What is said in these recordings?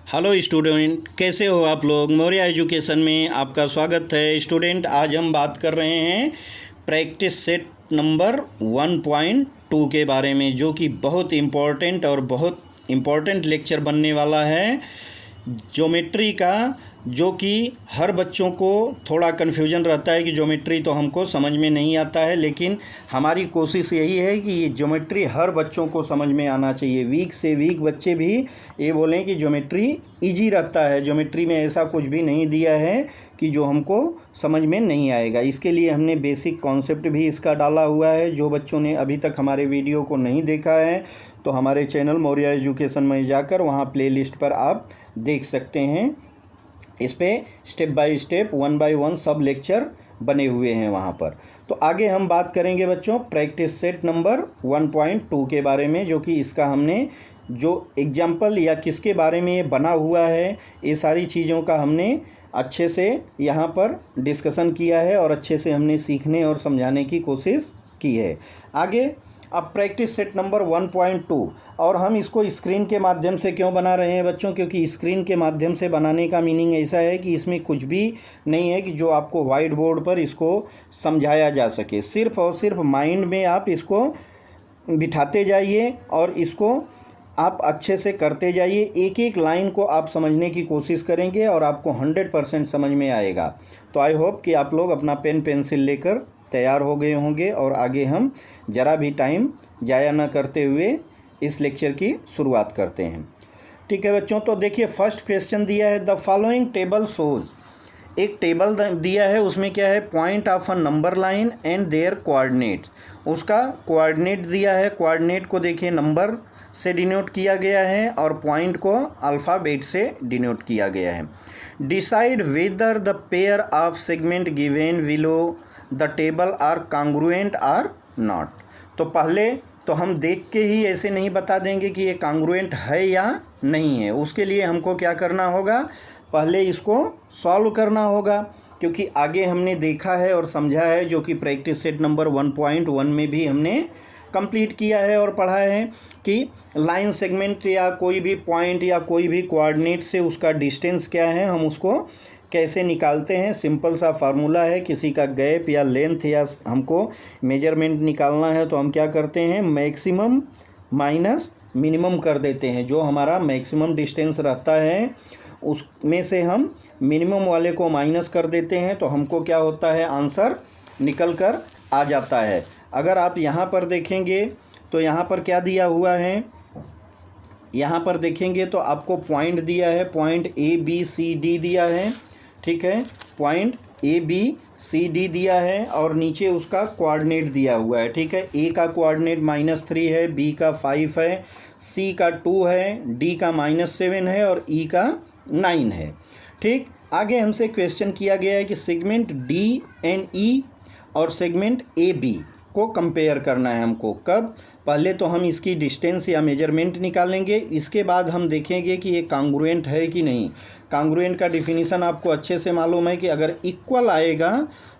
Hello student, कैसे हो आप लोग। मौर्य एजुकेशन में आपका स्वागत है। स्टूडेंट, आज हम बात कर रहे हैं प्रैक्टिस सेट नंबर 1.2 के बारे में, जो कि बहुत इम्पोर्टेंट और बहुत इम्पोर्टेंट लेक्चर बनने वाला है ज्योमेट्री का, जो कि हर बच्चों को थोड़ा कन्फ्यूजन रहता है कि ज्योमेट्री तो हमको समझ में नहीं आता है, लेकिन हमारी कोशिश यही है कि ये ज्योमेट्री हर बच्चों को समझ में आना चाहिए। वीक से वीक बच्चे भी ये बोलें कि ज्योमेट्री इजी रहता है, ज्योमेट्री में ऐसा कुछ भी नहीं दिया है कि जो हमको समझ में नहीं आएगा। इसके लिए हमने बेसिक कॉन्सेप्ट भी इसका डाला हुआ है। जो बच्चों ने अभी तक हमारे वीडियो को नहीं देखा है तो हमारे चैनल मौर्य एजुकेशन में जाकर वहाँ प्लेलिस्ट पर आप देख सकते हैं। इस पे स्टेप बाय स्टेप 1 बाय 1 सब लेक्चर बने हुए हैं वहाँ पर। तो आगे हम बात करेंगे बच्चों प्रैक्टिस सेट नंबर 1.2 के बारे में, जो कि इसका हमने जो एग्जाम्पल या किसके बारे में ये बना हुआ है, ये सारी चीज़ों का हमने अच्छे से यहाँ पर डिस्कशन किया है और अच्छे से हमने सीखने और समझाने की कोशिश की है। आगे अब प्रैक्टिस सेट नंबर 1.2, और हम इसको स्क्रीन के माध्यम से क्यों बना रहे हैं बच्चों, क्योंकि स्क्रीन के माध्यम से बनाने का मीनिंग ऐसा है कि इसमें कुछ भी नहीं है कि जो आपको वाइट बोर्ड पर इसको समझाया जा सके। सिर्फ और सिर्फ माइंड में आप इसको बिठाते जाइए और इसको आप अच्छे से करते जाइए। एक एक लाइन को आप समझने की कोशिश करेंगे और आपको 100% समझ में आएगा। तो आई होप कि आप लोग अपना पेन पेंसिल लेकर तैयार हो गए होंगे और आगे हम ज़रा भी टाइम ज़ाया न करते हुए इस लेक्चर की शुरुआत करते हैं। ठीक है बच्चों, तो देखिए फर्स्ट क्वेश्चन दिया है द फॉलोइंग टेबल शोज। एक टेबल दिया है, उसमें क्या है, point of a number line and their coordinate. उसका कोऑर्डिनेट दिया है, कोऑर्डिनेट को देखिए नंबर से डिनोट किया गया है और पॉइंट को अल्फ़ाबेट से डिनोट किया गया है। Decide whether the pair of segment given below the table are congruent or not. तो पहले तो हम देख के ही ऐसे नहीं बता देंगे कि ये कांग्रुएंट है या नहीं है। उसके लिए हमको क्या करना होगा, पहले इसको सॉल्व करना होगा, क्योंकि आगे हमने देखा है और समझा है, जो कि प्रैक्टिस सेट नंबर 1.1 में भी हमने कंप्लीट किया है और पढ़ा है कि लाइन सेगमेंट या कोई भी पॉइंट या कोई भी कोऑर्डिनेट से उसका डिस्टेंस क्या है, हम उसको कैसे निकालते हैं। सिंपल सा फार्मूला है, किसी का गैप या लेंथ या हमको मेजरमेंट निकालना है तो हम क्या करते हैं, मैक्सिमम माइनस मिनिमम कर देते हैं। जो हमारा मैक्सिमम डिस्टेंस रहता है उसमें से हम मिनिमम वाले को माइनस कर देते हैं, तो हमको क्या होता है, आंसर निकल कर आ जाता है। अगर आप यहाँ पर देखेंगे तो यहाँ पर क्या दिया हुआ है, यहाँ पर देखेंगे तो आपको पॉइंट दिया है, पॉइंट ABCD दिया है। ठीक है, पॉइंट ABCD दिया है और नीचे उसका कोऑर्डिनेट दिया हुआ है। ठीक है, A का कोऑर्डिनेट -3 है, B का 5 है, C का 2 है, D का -7 है और E का 9 है। ठीक, आगे हमसे क्वेश्चन किया गया है कि सेगमेंट DNE और सेगमेंट AB को कंपेयर करना है हमको। कब, पहले तो हम इसकी डिस्टेंस या मेजरमेंट निकालेंगे, इसके बाद हम देखेंगे कि ये कांग्रुएंट है कि नहीं। कांग्रुएंट का डिफिनीसन आपको अच्छे से मालूम है कि अगर इक्वल आएगा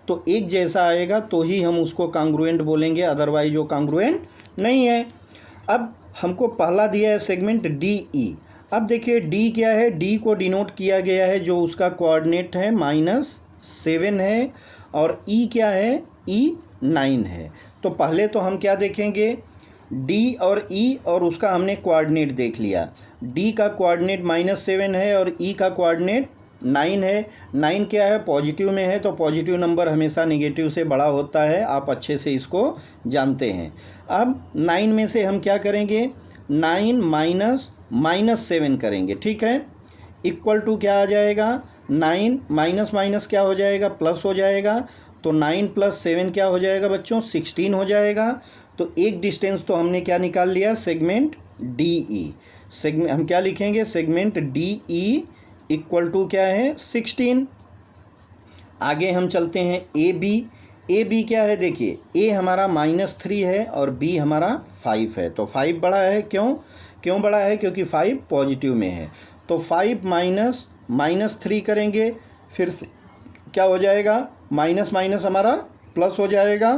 तो एक जैसा आएगा तो ही हम उसको कांग्रुएंट बोलेंगे, अदरवाइज वो कांग्रुएंट नहीं है। अब हमको पहला दिया है सेगमेंट DE। अब देखिए D क्या है, D को डिनोट किया गया है, जो उसका कोऑर्डिनेट है -7 है, और E क्या है, E 9 है। तो पहले तो हम क्या देखेंगे, D और E और उसका हमने कोऑर्डिनेट देख लिया। D का कोऑर्डिनेट -7 है और E का कोऑर्डिनेट 9 है। 9 क्या है, पॉजिटिव में है, तो पॉजिटिव नंबर हमेशा नेगेटिव से बड़ा होता है, आप अच्छे से इसको जानते हैं। अब 9 में से हम क्या करेंगे, 9 माइनस 7 करेंगे। ठीक है, इक्वल टू क्या आ जाएगा, 9 माइनस माइनस क्या हो जाएगा, प्लस हो जाएगा। तो 9 + 7 क्या हो जाएगा बच्चों, 16 हो जाएगा। तो एक डिस्टेंस तो हमने क्या निकाल लिया, सेगमेंट DE। सेगमेंट हम क्या लिखेंगे, सेगमेंट DE इक्वल टू क्या है, 16। आगे हम चलते हैं AB। AB क्या है, देखिए A हमारा -3 है और B हमारा 5 है, तो 5 बड़ा है। क्यों बड़ा है, क्योंकि 5 पॉजिटिव में है। तो 5 -3 करेंगे, फिर से क्या हो जाएगा, माइनस माइनस हमारा प्लस हो जाएगा।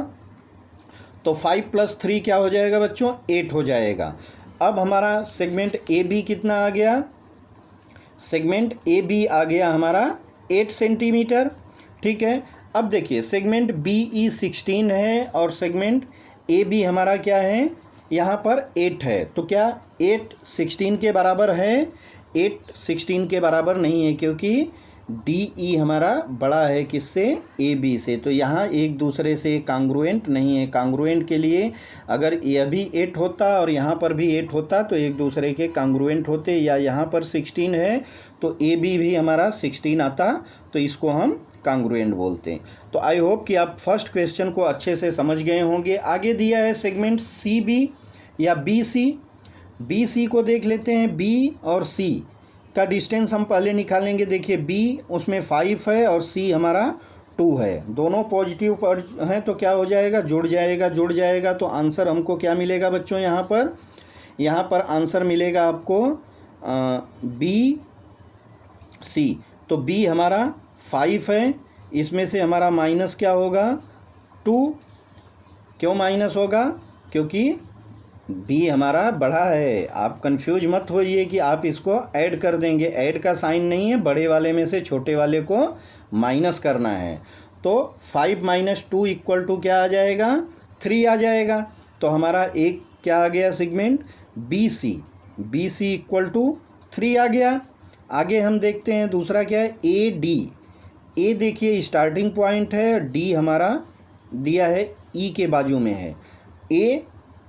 तो 5 + 3 क्या हो जाएगा बच्चों, 8 हो जाएगा। अब हमारा सेगमेंट AB कितना आ गया, सेगमेंट ए बी आ गया हमारा 8 सेंटीमीटर। ठीक है, अब देखिए सेगमेंट बी ई 16 है और सेगमेंट ए बी हमारा क्या है, यहाँ पर 8 है। तो क्या 8 16 के बराबर है? 8 16 के बराबर नहीं है, क्योंकि डी ई हमारा बड़ा है किससे? ए बी से। तो यहाँ एक दूसरे से कांग्रुएंट नहीं है। कांग्रुएंट के लिए अगर यह भी 8 होता और यहाँ पर भी 8 होता तो एक दूसरे के कांग्रुएंट होते, या यहाँ पर 16 है तो ए बी भी हमारा 16 आता, तो इसको हम कांग्रुएंट बोलते हैं। तो आई होप कि आप फर्स्ट क्वेश्चन को अच्छे से समझ गए होंगे। आगे दिया है सेगमेंट सी बी या बी सी। बी सी को देख लेते हैं। बी और सी का डिस्टेंस हम पहले निकालेंगे। देखिए बी उसमें 5 है और सी हमारा 2 है, दोनों पॉजिटिव पर हैं, तो क्या हो जाएगा? जुड़ जाएगा। तो आंसर हमको क्या मिलेगा बच्चों? यहाँ पर आंसर मिलेगा आपको बी सी। तो बी हमारा 5 है, इसमें से हमारा माइनस क्या होगा? 2। क्यों माइनस होगा? क्योंकि बी हमारा बड़ा है। आप कंफ्यूज मत होइए कि आप इसको ऐड कर देंगे, ऐड का साइन नहीं है, बड़े वाले में से छोटे वाले को माइनस करना है। तो 5 - 2 = क्या आ जाएगा? 3 आ जाएगा। तो हमारा एक क्या आ गया? सेगमेंट बी सी = 3 आ गया। आगे हम देखते हैं दूसरा क्या है? A D. ए देखिए स्टार्टिंग पॉइंट है, डी हमारा दिया है ई के बाजू में है। ए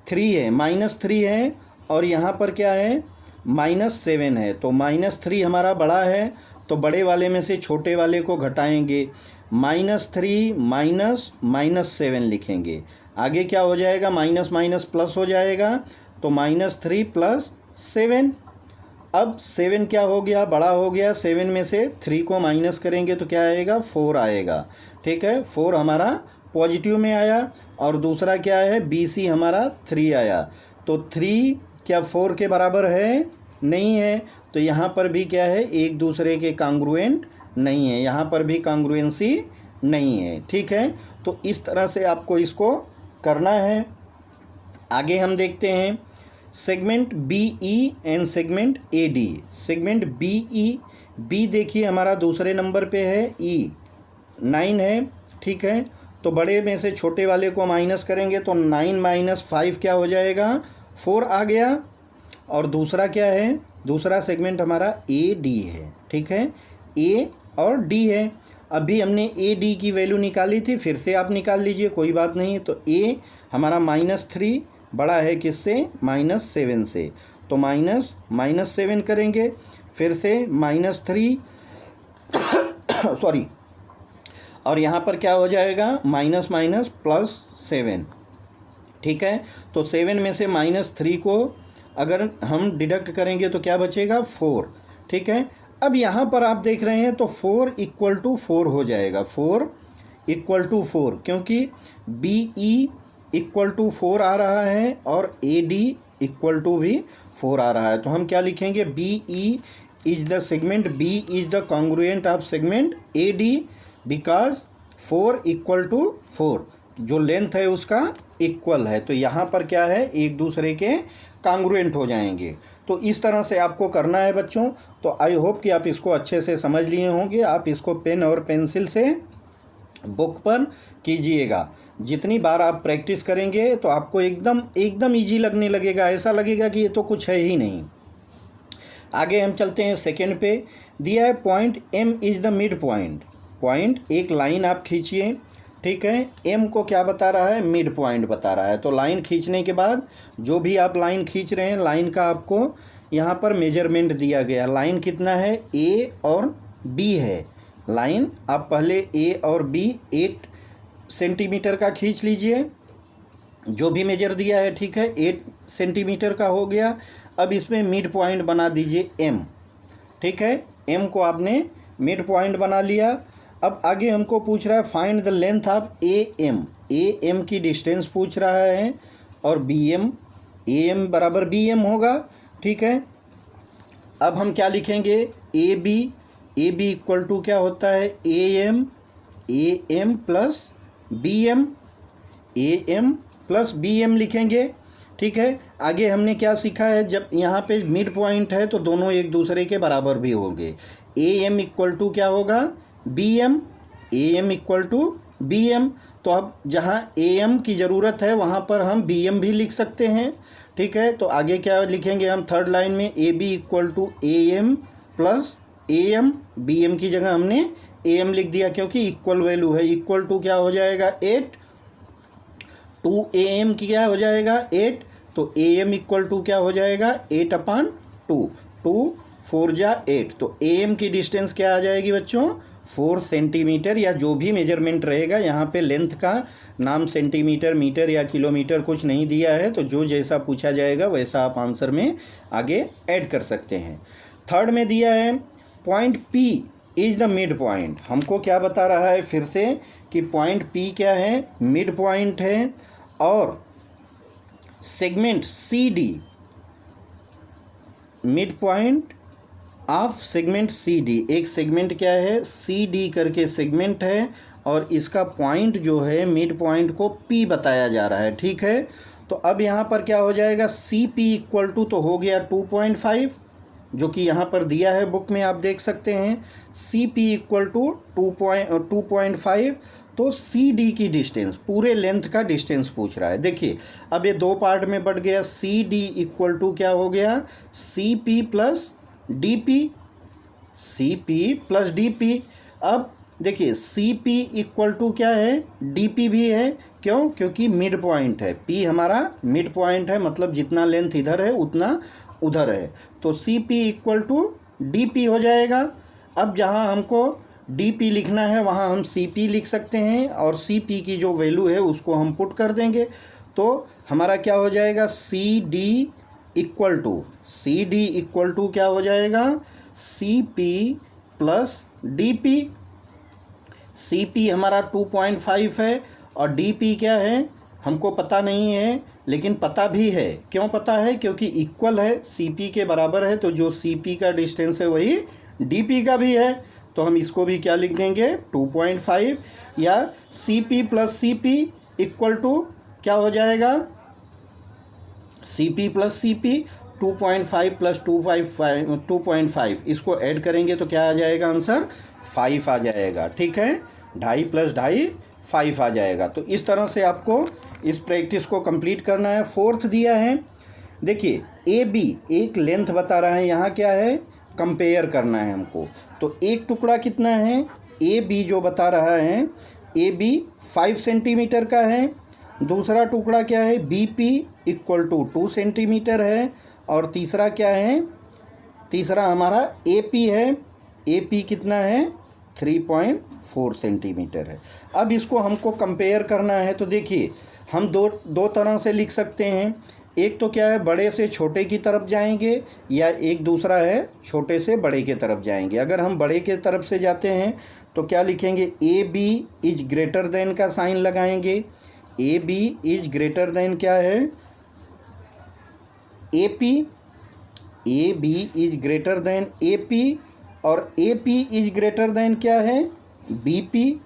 3 है, -3 है, और यहाँ पर क्या है? -7 है। तो -3 हमारा बड़ा है, तो बड़े वाले में से छोटे वाले को घटाएंगे। -3 -7 लिखेंगे। आगे क्या हो जाएगा? माइनस माइनस प्लस हो जाएगा, तो -3 + 7। अब 7 क्या हो गया? बड़ा हो गया। 7 में से 3 को माइनस करेंगे तो क्या आएगा? 4 आएगा। ठीक है, 4 हमारा पॉजिटिव में आया। और दूसरा क्या है? बी सी हमारा 3 आया। तो 3 क्या 4 के बराबर है? नहीं है। तो यहाँ पर भी क्या है? एक दूसरे के कांग्रुएंट नहीं है, यहाँ पर भी कांग्रुएंसी नहीं है। ठीक है, तो इस तरह से आपको इसको करना है। आगे हम देखते हैं segment B E and segment A D. Segment B E, B देखिए हमारा दूसरे नंबर पे है, ई 9 है। ठीक है, तो बड़े में से छोटे वाले को माइनस करेंगे तो 9 - 5 क्या हो जाएगा? 4 आ गया। और दूसरा क्या है? दूसरा सेगमेंट हमारा ए डी है। ठीक है, ए और डी है। अभी हमने ए डी की वैल्यू निकाली थी, फिर से आप निकाल लीजिए, कोई बात नहीं। तो ए हमारा -3 बड़ा है किससे? -7 से। तो -7 करेंगे, फिर से -3 सॉरी, और यहाँ पर क्या हो जाएगा? Minus plus 7। ठीक है, तो 7 में से -3 को अगर हम डिडक्ट करेंगे तो क्या बचेगा? 4। ठीक है, अब यहाँ पर आप देख रहे हैं तो 4 = 4 हो जाएगा। 4 = 4, क्योंकि बी ई = 4 आ रहा है और ए डी = भी 4 आ रहा है। तो हम क्या लिखेंगे? B E is the segment, B is the congruent of segment A D, because 4 = 4 जो लेंथ है उसका इक्वल है। तो यहाँ पर क्या है? एक दूसरे के कांग्रुएंट हो जाएंगे। तो इस तरह से आपको करना है बच्चों। तो आई होप कि आप इसको अच्छे से समझ लिए होंगे। आप इसको पेन और पेंसिल से बुक पर कीजिएगा। जितनी बार आप प्रैक्टिस करेंगे तो आपको एकदम ईजी लगने लगेगा, ऐसा लगेगा कि ये तो कुछ है ही नहीं। आगे हम चलते हैं सेकेंड पे। दिया है point M is the mid point. Point एक लाइन आप खींचिए। ठीक है, एम को क्या बता रहा है? मिड पॉइंट बता रहा है। तो लाइन खींचने के बाद जो भी आप लाइन खींच रहे हैं, लाइन का आपको यहाँ पर मेजरमेंट दिया गया। लाइन कितना है? ए और बी है। लाइन आप पहले ए और बी 8 सेंटीमीटर का खींच लीजिए, जो भी मेजर दिया है। ठीक है, 8 सेंटीमीटर का हो गया। अब इसमें मिड पॉइंट बना दीजिए एम। ठीक है, एम को आपने मिड पॉइंट बना लिया। अब आगे हमको पूछ रहा है find the length of A M. A M की डिस्टेंस पूछ रहा है, और बी एम, ए एम बराबर बी एम होगा। ठीक है, अब हम क्या लिखेंगे? ए बी = क्या होता है? A M plus B M, A M plus B M लिखेंगे। ठीक है। आगे हमने क्या सीखा है, जब यहाँ पे मिड पॉइंट है तो दोनों एक दूसरे के बराबर भी होंगे। ए एम इक्वल टू क्या होगा, B M, A M equal to B M. तो अब जहाँ ए एम की ज़रूरत है वहाँ पर हम बी एम भी लिख सकते हैं, ठीक है। तो आगे क्या लिखेंगे हम, थर्ड लाइन में A B equal to A M plus A M, B M की जगह हमने ए एम लिख दिया क्योंकि इक्वल वैल्यू है। इक्वल टू क्या हो जाएगा 8, 2 ए एम की क्या हो जाएगा 8, तो ए एम इक्वल टू क्या हो जाएगा 8/2, 2 4 जा 8। तो ए एम की डिस्टेंस क्या आ जाएगी बच्चों 4 सेंटीमीटर, या जो भी मेजरमेंट रहेगा। यहाँ पे लेंथ का नाम सेंटीमीटर, मीटर या किलोमीटर कुछ नहीं दिया है, तो जो जैसा पूछा जाएगा वैसा आप आंसर में आगे ऐड कर सकते हैं। थर्ड में दिया है point P is the mid point. हमको क्या बता रहा है फिर से कि पॉइंट पी क्या है, मिड पॉइंट है, और segment C D, mid point of segment C D, एक सेगमेंट क्या है सी डी करके सेगमेंट है, और इसका पॉइंट जो है मिड पॉइंट को पी बताया जा रहा है, ठीक है। तो अब यहाँ पर क्या हो जाएगा, सी पी इक्वल टू तो हो गया 2.5, जो कि यहाँ पर दिया है बुक में आप देख सकते हैं। सी पी इक्वल टू 2.5, तो सी डी की डिस्टेंस, पूरे लेंथ का डिस्टेंस पूछ रहा है। देखिए अब ये दो पार्ट में बढ़ गया, सी डी इक्वल टू क्या हो गया, C P plus D P, C P plus D P. अब देखिए सी पी इक्वल टू क्या है, डी पी भी है, क्यों, क्योंकि मिड पॉइंट है, पी हमारा मिड पॉइंट है, मतलब जितना लेंथ इधर है उतना उधर है, तो C P equal to D P हो जाएगा। अब जहाँ हमको डी पी लिखना है वहाँ हम सी पी लिख सकते हैं, और सी पी की जो वैल्यू है उसको हम पुट कर देंगे, तो हमारा क्या हो जाएगा सी डी इक्वल टू क्या हो जाएगा, C P plus D P. C P हमारा 2.5 है, और डी पी क्या है हमको पता नहीं है, लेकिन पता भी है। क्यों पता है, क्योंकि इक्वल है, सी पी के बराबर है, तो जो सी पी का डिस्टेंस है वही डी पी का भी है, तो हम इसको भी क्या लिख देंगे 2.5, या C P plus C P equal to क्या हो जाएगा, C P plus C P 2.5 plus 2.5, इसको ऐड करेंगे तो क्या आ जाएगा आंसर 5 आ जाएगा, ठीक है। 2.5 प्लस 2.5 5 आ जाएगा। तो इस तरह से आपको इस प्रैक्टिस को कंप्लीट करना है। फोर्थ दिया है, देखिए ए बी एक लेंथ बता रहा है, यहाँ क्या है कंपेयर करना है हमको। तो एक टुकड़ा कितना है, ए बी जो बता रहा है ए बी 5 सेंटीमीटर का है, दूसरा टुकड़ा क्या है B P equal to 2 centimetre है, और तीसरा क्या है, तीसरा हमारा ए पी है, ए पी कितना है 3.4 सेंटीमीटर है। अब इसको हमको कंपेयर करना है, तो देखिए हम दो तरह से लिख सकते हैं। एक तो क्या है बड़े से छोटे की तरफ जाएंगे, या एक दूसरा है छोटे से बड़े की तरफ जाएंगे। अगर हम बड़े के तरफ से जाते हैं तो क्या लिखेंगे, A B is greater than का साइन लगाएंगे। A B is greater than क्या है A P, A B is greater than A P, और A P is greater than क्या है बी पी,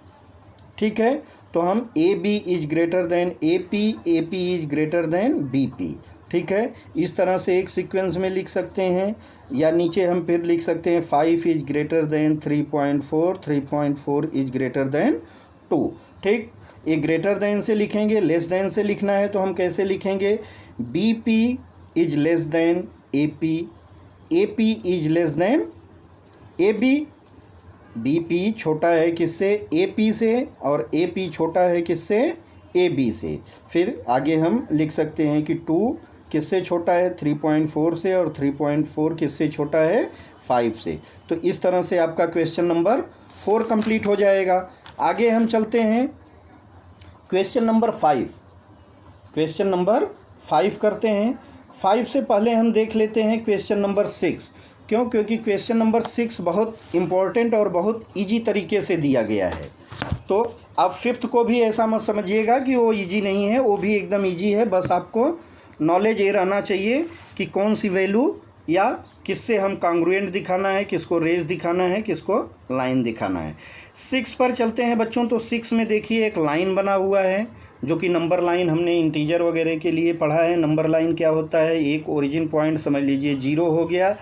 ठीक है। तो हम A B is greater than A P is greater than B P, ठीक है। इस तरह से एक सीक्वेंस में लिख सकते हैं, या नीचे हम फिर लिख सकते हैं 5 is greater then 3.4, 3.4 is greater then 2, ठीक। ये ग्रेटर देन से लिखेंगे, लेस देन से लिखना है तो हम कैसे लिखेंगे, B P is less than A P is less than A B P छोटा है किससे ए पी से, और ए पी छोटा है किससे ए बी से। फिर आगे हम लिख सकते हैं कि 2 किससे छोटा है 3.4 से, और 3.4 किससे छोटा है 5 से। तो इस तरह से आपका क्वेश्चन नंबर 4 कंप्लीट हो जाएगा। आगे हम चलते हैं क्वेश्चन नंबर 5, क्वेश्चन नंबर 5 करते हैं। 5 से पहले हम देख लेते हैं क्वेश्चन नंबर 6। क्यों, क्योंकि क्वेश्चन नंबर 6 बहुत इम्पॉर्टेंट और बहुत इजी तरीके से दिया गया है। तो आप 5th को भी ऐसा मत समझिएगा कि वो इजी नहीं है, वो भी एकदम इजी है। बस आपको नॉलेज ये रहना चाहिए कि कौन सी वैल्यू या किससे हम कांग्रुएंट दिखाना है, किसको रेज दिखाना है, किसको लाइन दिखाना है। 6 पर चलते हैं बच्चों। तो 6 में देखिए एक लाइन बना हुआ है, जो कि नंबर लाइन हमने इंटीजर वगैरह के लिए पढ़ा है। नंबर लाइन क्या होता है, एक ओरिजिन पॉइंट समझ लीजिए 0 हो गया,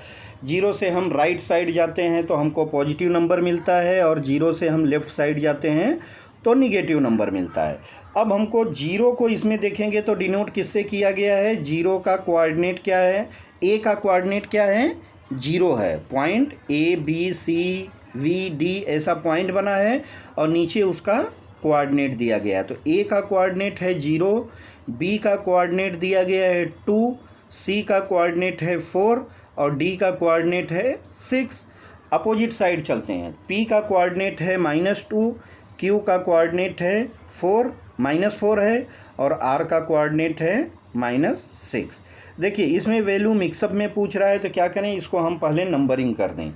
0 से हम राइट साइड जाते हैं तो हमको पॉजिटिव नंबर मिलता है, और 0 से हम लेफ़्ट साइड जाते हैं तो निगेटिव नंबर मिलता है। अब हमको 0 को इसमें देखेंगे तो डिनोट किससे किया गया है, 0 का कोऑर्डिनेट क्या है, ए का कोऑर्डिनेट क्या है, 0 है। पॉइंट ABCVD ऐसा पॉइंट बना है और नीचे उसका कोऑर्डिनेट दिया गया है। तो ए का कोऑर्डिनेट है 0, बी का कोऑर्डिनेट दिया गया है 2, सी का कोऑर्डिनेट है 4 और डी का कोऑर्डिनेट है 6। अपोजिट साइड चलते हैं। पी का कोऑर्डिनेट है -2, क्यू का कोऑर्डिनेट है 4 -4 है, और आर का कोऑर्डिनेट है -6। देखिए इसमें वैल्यू मिक्सअप में पूछ रहा है तो क्या करें, इसको हम पहले नंबरिंग कर दें।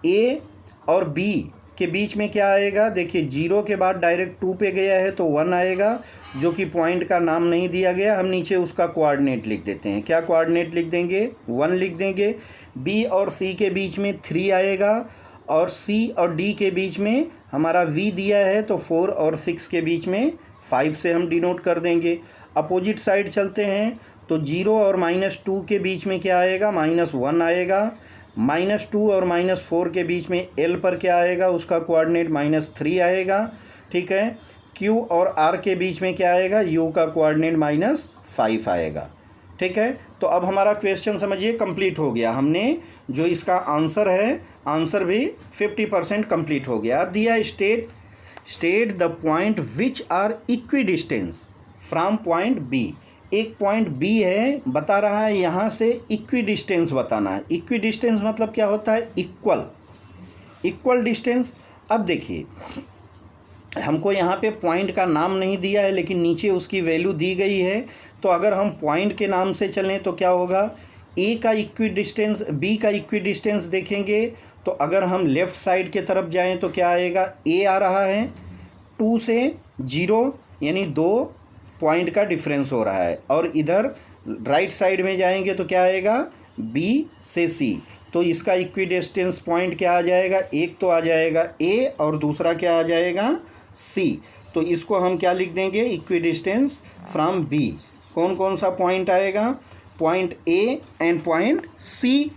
ए और बी के बीच में क्या आएगा, देखिए 0 के बाद डायरेक्ट 2 पे गया है तो 1 आएगा, जो कि पॉइंट का नाम नहीं दिया गया। हम नीचे उसका कोऑर्डिनेट लिख देते हैं। क्या कोऑर्डिनेट लिख देंगे, 1 लिख देंगे। बी और सी के बीच में 3 आएगा, और सी और डी के बीच में हमारा वी दिया है तो 4 और 6 के बीच में 5 से हम डिनोट कर देंगे। अपोजिट साइड चलते हैं तो 0 और -2 के बीच में क्या आएगा, -1 आएगा। -2 और -4 के बीच में एल पर क्या आएगा, उसका कोऑर्डिनेट -3 आएगा। ठीक है। क्यू और आर के बीच में क्या आएगा, यू का कोऑर्डिनेट -5 आएगा। ठीक है। तो अब हमारा क्वेश्चन समझिए कंप्लीट हो गया। हमने जो इसका आंसर है, आंसर भी 50% कंप्लीट हो गया। अब दिया state the point which are equidistance from point B. एक पॉइंट बी है, बता रहा है यहाँ से इक्वी डिस्टेंस बताना है। इक्वी डिस्टेंस मतलब क्या होता है, इक्वल डिस्टेंस। अब देखिए हमको यहाँ पे पॉइंट का नाम नहीं दिया है, लेकिन नीचे उसकी वैल्यू दी गई है। तो अगर हम पॉइंट के नाम से चलें तो क्या होगा, ए का इक्वी डिस्टेंस, बी का इक्वी डिस्टेंस देखेंगे तो अगर हम लेफ़्ट साइड के तरफ जाएं तो क्या आएगा, ए आ रहा है, 2 से 0 यानी 2 पॉइंट का डिफरेंस हो रहा है, और इधर राइट साइड में जाएंगे तो क्या आएगा, बी से सी। तो इसका इक्वी डिस्टेंस पॉइंट क्या आ जाएगा, एक तो आ जाएगा ए और दूसरा क्या आ जाएगा, सी। तो इसको हम क्या लिख देंगे, इक्वी डिस्टेंस फ्रॉम बी। कौन कौन सा पॉइंट आएगा, point A and point C.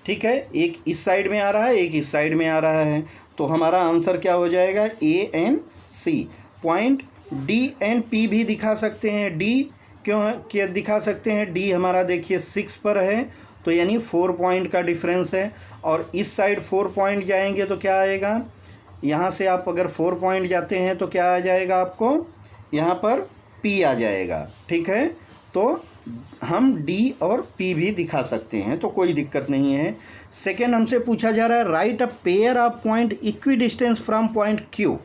ठीक है, एक इस साइड में आ रहा है, एक इस साइड में आ रहा है, तो हमारा आंसर क्या हो जाएगा, A and C. Point D and P भी दिखा सकते हैं। डी क्यों है, क्या दिखा सकते हैं, डी हमारा देखिए 6 पर है, तो यानी 4 पॉइंट का डिफरेंस है। और इस साइड 4 पॉइंट जाएंगे तो क्या आएगा, यहाँ से आप अगर 4 पॉइंट जाते हैं तो क्या आ जाएगा, आपको यहाँ पर पी आ जाएगा। ठीक है, तो हम डी और पी भी दिखा सकते हैं, तो कोई दिक्कत नहीं है। सेकेंड हमसे पूछा जा रहा है, right a pair of point equi distance from point Q.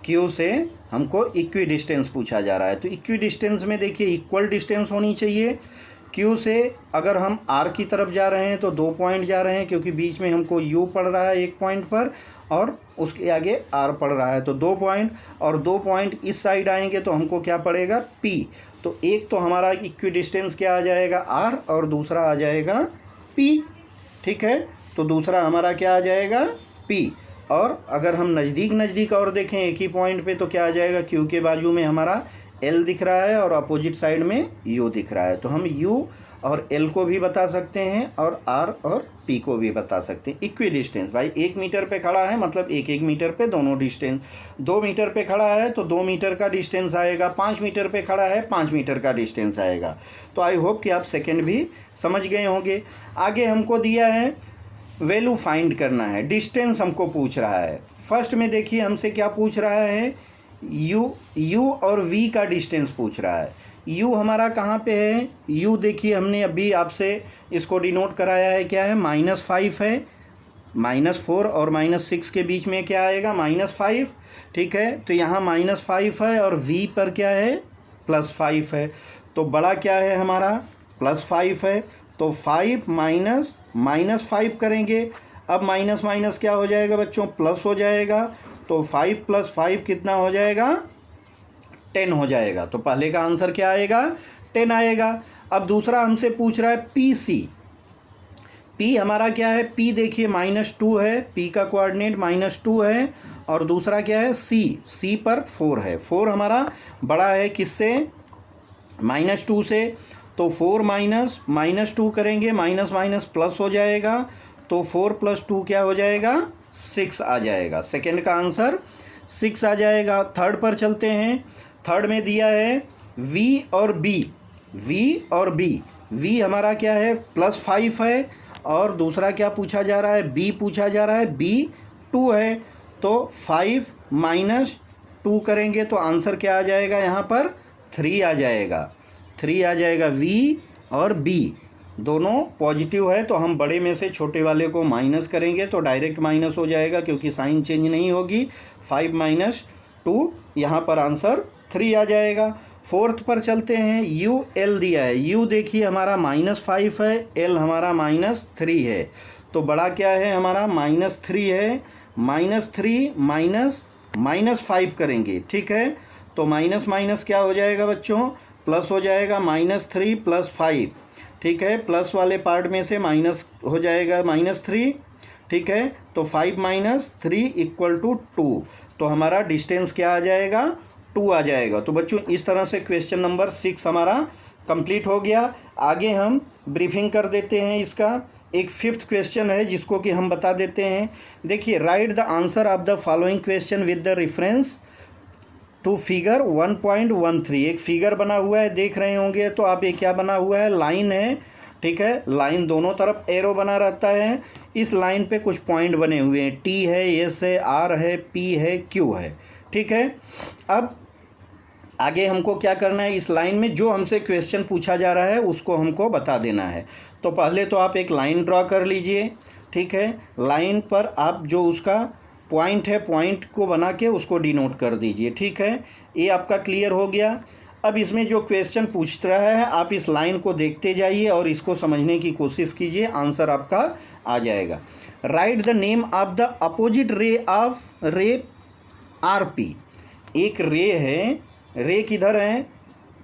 Q से हमको इक्वी डिस्टेंस पूछा जा रहा है, तो इक्वी डिस्टेंस में देखिए इक्वल डिस्टेंस होनी चाहिए। क्यू से अगर हम आर की तरफ जा रहे हैं तो 2 पॉइंट जा रहे हैं, क्योंकि बीच में हमको यू पड़ रहा है एक पॉइंट पर और उसके आगे आर पड़ रहा है, तो 2 पॉइंट, और 2 पॉइंट इस साइड आएंगे तो हमको क्या पड़ेगा, पी। तो एक तो हमारा इक्वी डिस्टेंस क्या आ जाएगा, आर, और दूसरा आ जाएगा पी। ठीक है, तो दूसरा हमारा क्या आ जाएगा, पी। और अगर हम नज़दीक और देखें एक ही पॉइंट पे तो क्या आ जाएगा, क्यू के बाजू में हमारा एल दिख रहा है और अपोजिट साइड में यू दिख रहा है, तो हम यू और एल को भी बता सकते हैं और आर और पी को भी बता सकते हैं। इक्वी डिस्टेंस भाई 1 मीटर पे खड़ा है मतलब 1 मीटर पे दोनों डिस्टेंस, 2 मीटर पे खड़ा है तो 2 मीटर का डिस्टेंस आएगा, 5 मीटर पे खड़ा है 5 मीटर का डिस्टेंस आएगा। तो आई होप कि आप सेकेंड भी समझ गए होंगे। आगे हमको दिया है वैल्यू फाइंड करना है, डिस्टेंस हमको पूछ रहा है। फर्स्ट में देखिए हमसे क्या पूछ रहा है, यू और वी का डिस्टेंस पूछ रहा है। यू हमारा कहाँ पे है, यू देखिए हमने अभी आपसे इसको डिनोट कराया है, क्या है, -5 है। -4 और -6 के बीच में क्या आएगा, -5। ठीक है, तो यहाँ -5 है और वी पर क्या है, +5 है। तो बड़ा क्या है हमारा, +5 है, तो 5 -5 करेंगे। अब माइनस माइनस क्या हो जाएगा बच्चों, प्लस हो जाएगा। तो 5 + 5 कितना हो जाएगा, 10 हो जाएगा। तो पहले का आंसर क्या आएगा, 10 आएगा। अब दूसरा हमसे पूछ रहा है PC। P हमारा क्या है, P देखिए -2 है, P का कोऑर्डिनेट -2 है और दूसरा क्या है सी पर 4 है। 4 हमारा बड़ा है किससे, -2 से, तो 4 -2 करेंगे, माइनस माइनस प्लस हो जाएगा, तो 4 + 2 क्या हो जाएगा, 6 आ जाएगा। सेकंड का आंसर 6 आ जाएगा। थर्ड पर चलते हैं। थर्ड में दिया है v और b, v हमारा क्या है +5 है, और दूसरा क्या पूछा जा रहा है, b पूछा जा रहा है, b 2 है, तो 5 - 2 करेंगे तो आंसर क्या आ जाएगा, यहाँ पर 3 आ जाएगा। 3 आ जाएगा। v और b दोनों पॉजिटिव है, तो हम बड़े में से छोटे वाले को माइनस करेंगे तो डायरेक्ट माइनस हो जाएगा, क्योंकि साइन चेंज नहीं होगी। 5 - 2 यहाँ पर आंसर 3 आ जाएगा। फोर्थ पर चलते हैं। u l दिया है, u देखिए हमारा -5 है, l हमारा -3 है, तो बड़ा क्या है हमारा -3 है। -3 -5 करेंगे, ठीक है, तो माइनस माइनस क्या हो जाएगा बच्चों, प्लस हो जाएगा। -3 + 5, ठीक है, प्लस वाले पार्ट में से माइनस हो जाएगा -3, ठीक है, तो 5 - 3 = 2, तो हमारा डिस्टेंस क्या आ जाएगा, 2 आ जाएगा। तो बच्चों इस तरह से क्वेश्चन नंबर 6 हमारा कंप्लीट हो गया। आगे हम ब्रीफिंग कर देते हैं इसका। एक 5th क्वेश्चन है जिसको कि हम बता देते हैं। देखिए, write the answer of the following question with the reference to figure 1.13। एक फिगर बना हुआ है, देख रहे होंगे तो आप, ये क्या बना हुआ है, लाइन है, ठीक है, लाइन दोनों तरफ एरो बना रहता है। इस लाइन पे कुछ पॉइंट बने हुए हैं, T है, S है, R है, P है, Q है, ठीक है। अब आगे हमको क्या करना है, इस लाइन में जो हमसे क्वेश्चन पूछा जा रहा है उसको हमको बता देना है। तो पहले तो आप एक लाइन ड्रॉ कर लीजिए, ठीक है, लाइन पर आप जो उसका पॉइंट है, पॉइंट को बना के उसको डिनोट कर दीजिए, ठीक है, ये आपका क्लियर हो गया। अब इसमें जो क्वेश्चन पूछ रहा है, आप इस लाइन को देखते जाइए और इसको समझने की कोशिश कीजिए, आंसर आपका आ जाएगा। Right the name of the opposite ray of रे RP। एक रे है, रे किधर है,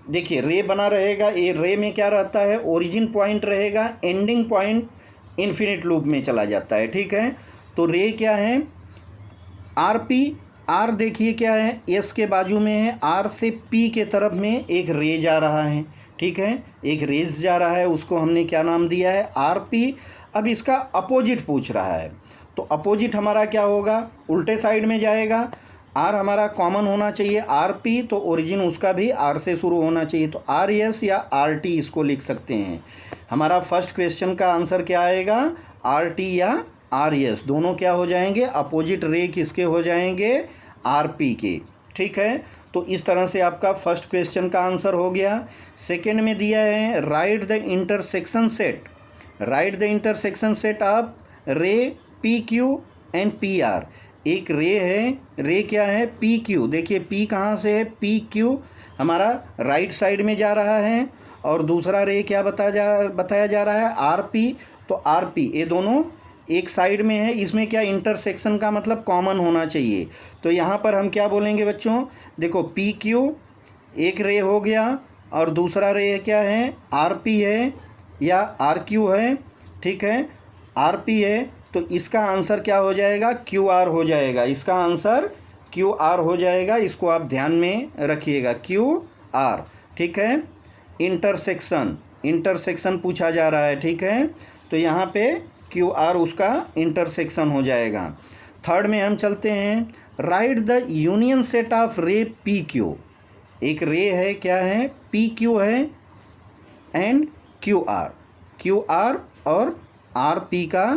देखिए रे बना रहेगा, ये रे में क्या रहता है, ओरिजिन पॉइंट रहेगा, एंडिंग पॉइंट इन्फिनिट लूप में चला जाता है, ठीक है। तो रे क्या है, RP, R देखिए क्या है, S के बाजू में है, R से P के तरफ में एक रे जा रहा है, ठीक है, एक रेज जा रहा है, उसको हमने क्या नाम दिया है, RP। अब इसका अपोजिट पूछ रहा है, तो अपोजिट हमारा क्या होगा, उल्टे साइड में जाएगा। R हमारा कॉमन होना चाहिए, RP, तो ओरिजिन उसका भी R से शुरू होना चाहिए, तो RS या RT इसको लिख सकते हैं। हमारा फर्स्ट क्वेश्चन का आंसर क्या आएगा, RT या RS, दोनों क्या हो जाएंगे, अपोजिट रे किसके हो जाएंगे, RP के, ठीक है। तो इस तरह से आपका फर्स्ट क्वेश्चन का आंसर हो गया। सेकंड में दिया है, write the intersection set, right the intersection set of रे PQ एंड PR। एक रे है, रे क्या है, PQ, देखिए P कहाँ से है, PQ हमारा राइट साइड में जा रहा है, और दूसरा रे क्या बताया जा रहा है, RP, तो RP, ये दोनों एक साइड में है। इसमें क्या, इंटरसेक्शन का मतलब कॉमन होना चाहिए, तो यहाँ पर हम क्या बोलेंगे बच्चों, देखो PQ एक रे हो गया, और दूसरा रे क्या है, RP है या RQ है, ठीक है, RP है, तो इसका आंसर क्या हो जाएगा, QR हो जाएगा, इसका आंसर QR हो जाएगा। इसको आप ध्यान में रखिएगा, QR, ठीक है। इंटरसेक्शन पूछा जा रहा है, ठीक है, तो यहाँ पे QR उसका इंटरसेक्शन हो जाएगा। थर्ड में हम चलते हैं, right the union set of रे PQ। एक रे है, क्या है, PQ है एंड QR और RP का,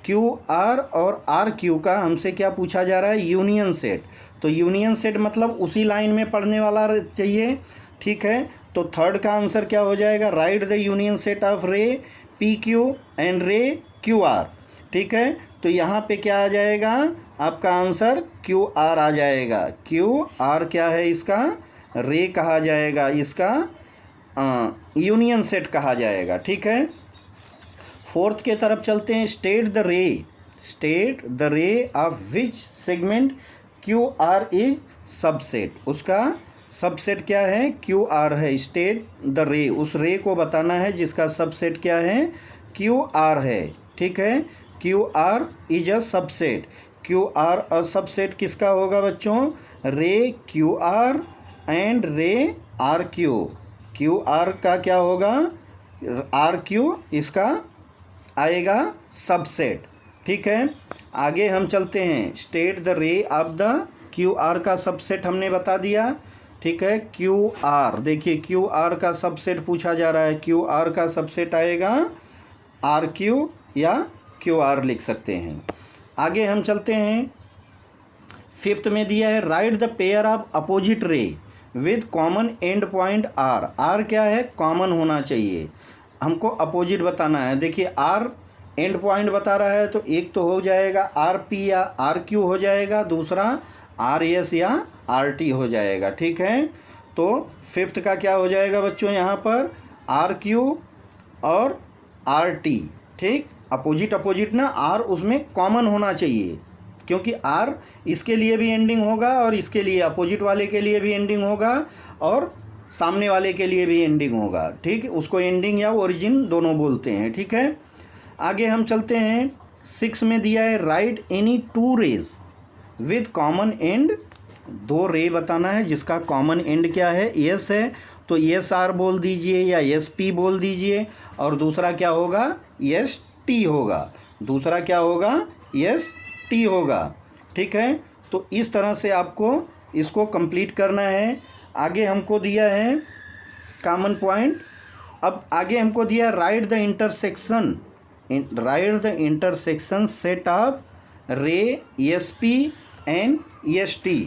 QR और RQ का हमसे क्या पूछा जा रहा है, यूनियन सेट। तो यूनियन सेट मतलब उसी लाइन में पढ़ने वाला चाहिए, ठीक है। तो थर्ड का आंसर क्या हो जाएगा, right the union set of रे PQ एंड रे QR, ठीक है। तो यहाँ पे क्या आ जाएगा, आपका आंसर QR आ जाएगा। QR क्या है, इसका रे कहा जाएगा, इसका यूनियन सेट कहा जाएगा, ठीक है। फोर्थ के तरफ चलते हैं, state the ray of which segment QR is subset. उसका सबसेट क्या है, QR है। स्टेट द रे, उस रे को बताना है जिसका सबसेट क्या है, QR है, ठीक है। QR is a subset. Q R a subset किसका होगा बच्चों? Ray Q R and ray R Q. Q R का क्या होगा? आर क्यू इसका आएगा सबसेट। ठीक है, आगे हम चलते हैं। State the ray of the Q R का सबसेट हमने बता दिया। ठीक है, क्यू आर, देखिए क्यू आर का सबसेट पूछा जा रहा है। क्यू आर का सबसेट आएगा आर क्यू या क्यू आर लिख सकते हैं। आगे हम चलते हैं। फिफ्थ में दिया है write the pair of opposite ray with common end point R. R क्या है? कॉमन होना चाहिए, हमको अपोजिट बताना है। देखिए आर एंड पॉइंट बता रहा है तो एक तो हो जाएगा आर पी या आर क्यू हो जाएगा, दूसरा आर एस या आर टी हो जाएगा। ठीक है, तो फिफ्थ का क्या हो जाएगा बच्चों? यहाँ पर आर क्यू और आर टी। ठीक, अपोजिट अपोजिट ना, आर उसमें कॉमन होना चाहिए, क्योंकि आर इसके लिए भी एंडिंग होगा और इसके लिए अपोजिट वाले के लिए भी एंडिंग होगा और सामने वाले के लिए भी एंडिंग होगा। ठीक, उसको एंडिंग या ओरिजिन दोनों बोलते हैं। ठीक है, आगे हम चलते हैं। 6 में दिया है write any two rays with common end. दो रे बताना है जिसका कॉमन एंड क्या है? एस है, तो एस आर बोल दीजिए या एस पी बोल दीजिए, और दूसरा क्या होगा? एस टी होगा। दूसरा क्या होगा? एस टी होगा। ठीक है, तो इस तरह से आपको इसको कंप्लीट करना है। आगे हमको दिया है कॉमन पॉइंट। अब आगे हमको दिया right the intersection, right the intersection set of रे S P and S T.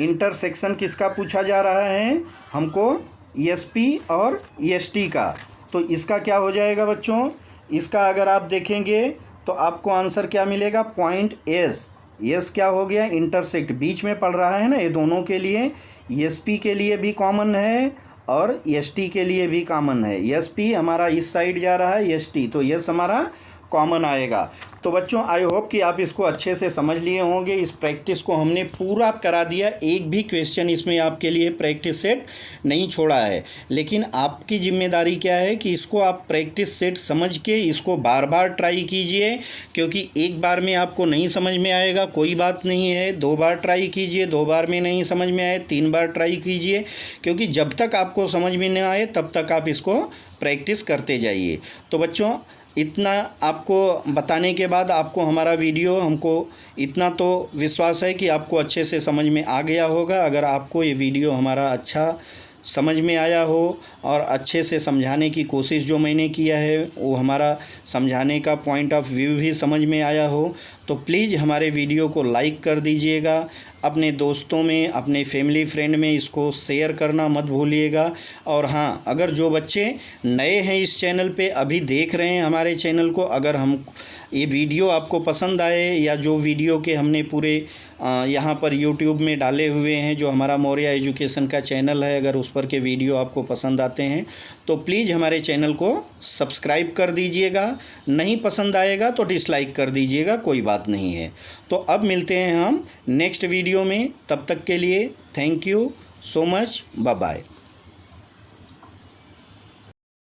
Intersection किसका पूछा जा रहा है? हमको एस पी और एस टी का। तो इसका क्या हो जाएगा बच्चों? इसका अगर आप देखेंगे तो आपको आंसर क्या मिलेगा? Point S. एस क्या हो गया? इंटरसेक्ट, बीच में पड़ रहा है ना, ये दोनों के लिए एस पी के लिए भी कॉमन है और एस टी के लिए भी कॉमन है। एस पी हमारा इस साइड जा रहा है, एस टी तो एस हमारा कॉमन आएगा। तो बच्चों आई होप कि आप इसको अच्छे से समझ लिए होंगे। इस प्रैक्टिस को हमने पूरा करा दिया, एक भी क्वेश्चन इसमें आपके लिए प्रैक्टिस सेट नहीं छोड़ा है। लेकिन आपकी जिम्मेदारी क्या है कि इसको आप प्रैक्टिस सेट समझ के इसको बार बार ट्राई कीजिए, क्योंकि एक बार में आपको नहीं समझ में आएगा कोई बात नहीं है, 2 बार ट्राई कीजिए, 2 बार में नहीं समझ में आए 3 बार ट्राई कीजिए, क्योंकि जब तक आपको समझ में न आए तब तक आप इसको प्रैक्टिस करते जाइए। तो बच्चों इतना आपको बताने के बाद आपको हमारा वीडियो, हमको इतना तो विश्वास है कि आपको अच्छे से समझ में आ गया होगा। अगर आपको ये वीडियो हमारा अच्छा समझ में आया हो और अच्छे से समझाने की कोशिश जो मैंने किया है वो हमारा समझाने का पॉइंट ऑफ व्यू भी समझ में आया हो, तो प्लीज़ हमारे वीडियो को लाइक कर दीजिएगा। अपने दोस्तों में, अपने फैमिली फ्रेंड में इसको शेयर करना मत भूलिएगा। और हाँ, अगर जो बच्चे नए हैं इस चैनल पे, अभी देख रहे हैं हमारे चैनल को, अगर हम ये वीडियो आपको पसंद आए या जो वीडियो के हमने पूरे यहाँ पर YouTube में डाले हुए हैं, जो हमारा मौर्या एजुकेशन का चैनल है, अगर उस पर के वीडियो आपको पसंद आते हैं तो प्लीज़ हमारे चैनल को सब्सक्राइब कर दीजिएगा। नहीं पसंद आएगा तो डिसलाइक कर दीजिएगा, कोई बात नहीं है। तो अब मिलते हैं हम नेक्स्ट वीडियो में, तब तक के लिए thank you so much, bye bye.